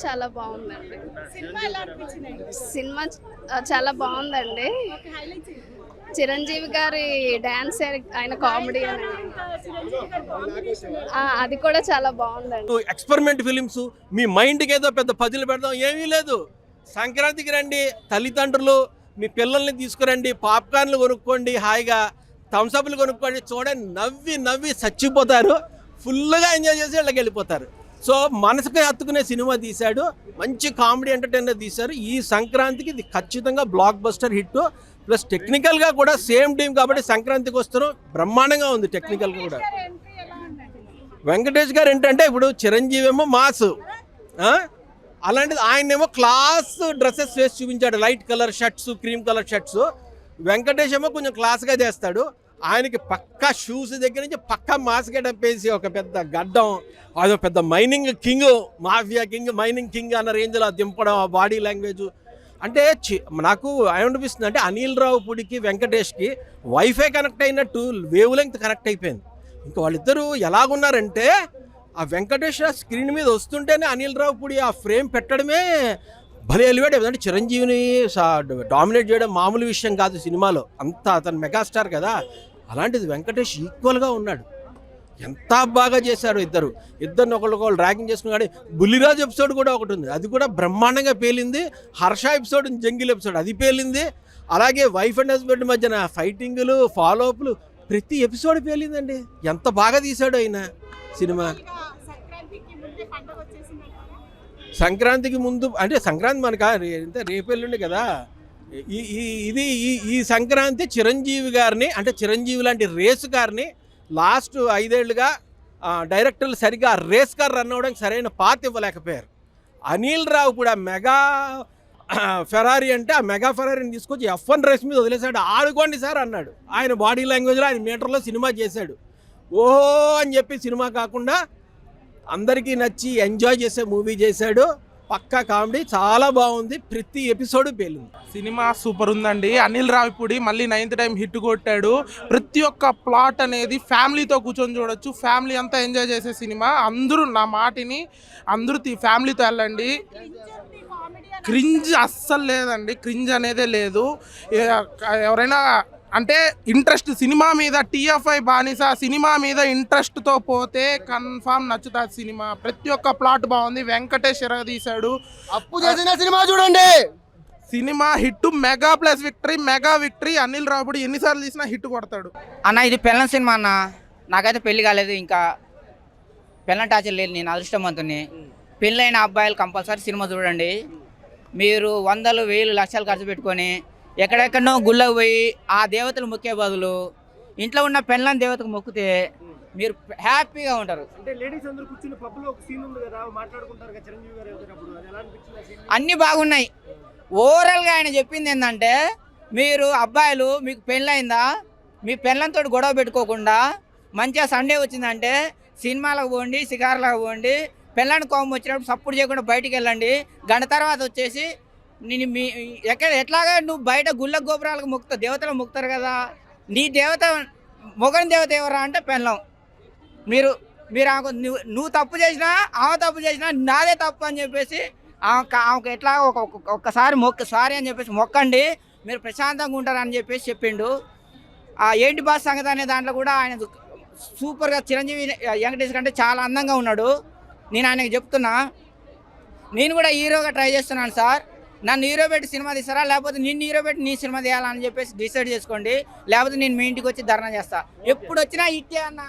చాలా బాగుందండి. సినిమా చాలా బాగుందండి. చిరంజీవి గారి డాన్స్, ఆయన కామెడీ అది కూడా చాలా బాగుందండి. ఎక్స్పెరిమెంట్ ఫిలిమ్స్ మీ మైండ్కి ఏదో పెద్ద పజిల్ పెడదాం ఏమీ లేదు. సంక్రాంతికి రండి, తల్లిదండ్రులు మీ పిల్లల్ని తీసుకురండి, పాప్కార్న్లు కొనుక్కోండి, హాయిగా థమ్స్అప్లు కొనుక్కోండి, చూడండి, నవ్వి నవ్వి చచ్చిపోతారు, ఫుల్గా ఎంజాయ్ చేసి ఇళ్ళకి వెళ్ళిపోతారు. సో మనసుకి హత్తుకునే సినిమా తీశాడు, మంచి కామెడీ ఎంటర్టైనర్ తీశారు. ఈ సంక్రాంతికి ఇది ఖచ్చితంగా బ్లాక్ బస్టర్ హిట్. ప్లస్ టెక్నికల్గా కూడా సేమ్ టీం కాబట్టి సంక్రాంతికి వస్తారు, బ్రహ్మాండంగా ఉంది టెక్నికల్గా కూడా. వెంకటేష్ గారు ఏంటంటే ఇప్పుడు చిరంజీవి ఏమో మాస్, అలాంటిది ఆయనేమో క్లాస్ డ్రెస్సెస్ వేసి చూపించాడు, light colour shirts, cream colour shirts. Venkatesh ఏమో కొంచెం క్లాస్గా చేస్తాడు, ఆయనకి పక్కా షూస్ దగ్గర నుంచి పక్కా మాస్ గెటప్ వేసి ఒక పెద్ద గడ్డం, అదో పెద్ద mining king, mafia king, mining king అన్న రేంజ్లో దింపడం, ఆ బాడీ లాంగ్వేజ్ అంటే నాకు ఏమనిపిస్తుంది అంటే అనిల్ రావుపూడికి వెంకటేష్కి వైఫై కనెక్ట్ అయినట్టు వేవ్ లెంగ్త్ కనెక్ట్ అయిపోయింది. ఇంకా వాళ్ళిద్దరూ ఎలాగున్నారంటే ఆ వెంకటేష్ స్క్రీన్ మీద వస్తుంటేనే అనిల్ రావుపూడి ఆ ఫ్రేమ్ పెట్టడమే భలే ఎలివేట్ అయిపోయింది. అంటే చిరంజీవిని డామినేట్ చేయడం మామూలు విషయం కాదు సినిమాలో, అంత అతను మెగాస్టార్ కదా. అలాంటిది వెంకటేష్ ఈక్వల్గా ఉన్నాడు, ఎంత బాగా చేశారు ఇద్దరిని ఒకళ్ళు ర్యాగింగ్ చేసుకుని. బుల్లిరాజు ఎపిసోడ్ కూడా ఒకటి ఉంది, అది కూడా బ్రహ్మాండంగా పేలింది. హర్ష ఎపిసోడ్, జంగిల్ ఎపిసోడ్ అది పేలింది. అలాగే వైఫ్ అండ్ హస్బెండ్ మధ్యన ఫైటింగ్లు, ఫాలోఅప్లు, ప్రతి ఎపిసోడ్ పేలిందండి. ఎంత బాగా తీశాడు ఆయన సినిమా. సంక్రాంతికి ముందు అంటే సంక్రాంతి మనకు రేపెల్లుండి కదా, ఈ సంక్రాంతి చిరంజీవి గారిని, అంటే చిరంజీవి లాంటి రేసు గారిని లాస్ట్ 5 ఏళ్లుగా డైరెక్టర్లు సరిగ్గా రేస్ కార్ రన్ అవ్వడానికి సరైన పాత్ ఇవ్వలేకపోయారు. అనిల్ రావు కూడా మెగా ఫెరారీ అంటే ఆ మెగా ఫెరారీని తీసుకొచ్చి F1 రేస్ మీద వదిలేశాడు. ఆడుకోండి సార్ అన్నాడు. ఆయన బాడీ లాంగ్వేజ్లో, ఆయన మీటర్లో సినిమా చేశాడు. ఓహో అని చెప్పి సినిమా కాకుండా అందరికీ నచ్చి ఎంజాయ్ చేసే మూవీ చేశాడు. పక్కా కామెడీ, చాలా బాగుంది, ప్రతి ఎపిసోడ్ పేలింది. సినిమా సూపర్ ఉందండి. అనిల్ రావిపూడి మళ్ళీ 9th టైం హిట్ కొట్టాడు. ప్రతి ఒక్క ప్లాట్ అనేది ఫ్యామిలీతో కూర్చొని చూడొచ్చు, ఫ్యామిలీ అంతా ఎంజాయ్ చేసే సినిమా. అందరూ నా మాటిని అందరూ ఫ్యామిలీతో వెళ్ళండి. క్రింజ్ అస్సలు లేదండి, క్రింజ్ అనేదే లేదు. ఎవరైనా అంటే ఇంట్రెస్ట్ సినిమా మీద, TFI బానిస సినిమా మీద ఇంట్రెస్ట్తో పోతే కన్ఫామ్ నచ్చుతుంది సినిమా. ప్రతి ఒక్క ప్లాట్ బాగుంది. వెంకటేష్ ఎరగదీశాడు. అప్పు చేసిన సినిమా చూడండి, cinema hit, mega plus victory, mega victory. Anil Ravipudi ఎన్నిసార్లు తీసినా హిట్ కొడతాడు అన్న. ఇది పెళ్ళం సినిమా అన్న, నాకైతే పెళ్లి కాలేదు, ఇంకా పెళ్ళం టార్చర్ లేదు, నేను అదృష్టవంతుని. పెళ్ళైన అబ్బాయిలు కంపల్సరీ సినిమా చూడండి. మీరు 100,000, 1,000, లక్షలు ఖర్చు పెట్టుకొని ఎక్కడెక్కడో గుళ్ళకు పోయి ఆ దేవతలు మొక్కే బదులు ఇంట్లో ఉన్న పెళ్ళం దేవతకు మొక్కితే మీరు హ్యాపీగా ఉంటారు. అన్నీ బాగున్నాయి. ఓవరాల్గా ఆయన చెప్పింది ఏంటంటే, మీరు అబ్బాయిలు మీకు పెళ్ళయిందా, మీ పెళ్ళంతో గొడవ పెట్టుకోకుండా మంచిగా సండే వచ్చిందంటే సినిమాలకు పోండి, షికారులకు పోండి, పెళ్ళాన్ని కోపం వచ్చినప్పుడు సపోర్ట్ చేయకుండా బయటికి వెళ్ళండి. గంట తర్వాత వచ్చేసి నేను ఎట్లాగా నువ్వు బయట గుళ్ళ గోపురాలకు మొక్కుతావు, దేవతలు మొక్కుతారు కదా, నీ దేవత మొగని దేవత ఎవరా అంటే పెళ్ళం. మీరు నువ్వు తప్పు చేసినా, ఆమె తప్పు చేసినా నాదే తప్పు అని చెప్పేసి ఆమెకు ఎట్లా ఒక్కసారి సారీ అని చెప్పేసి మొక్కండి, మీరు ప్రశాంతంగా ఉంటారని చెప్పేసి చెప్పిండు. ఏంటి బాస్ సంగతి అనే దాంట్లో కూడా ఆయన సూపర్గా, చిరంజీవి వెంకటేష్ కంటే చాలా అందంగా ఉన్నాడు. నేను ఆయనకి చెప్తున్నా, నేను కూడా హీరోగా ట్రై చేస్తున్నాను సార్, నన్ను హీరో పెట్టి సినిమా తీస్తారా, లేకపోతే నిన్ను హీరో పెట్టి నీ సినిమా తీయాలని చెప్పేసి డిసైడ్ చేసుకోండి, లేకపోతే నేను మీ ఇంటికి వచ్చి ధర్నా చేస్తా. ఎప్పుడు వచ్చినా ఇట్టే అన్న.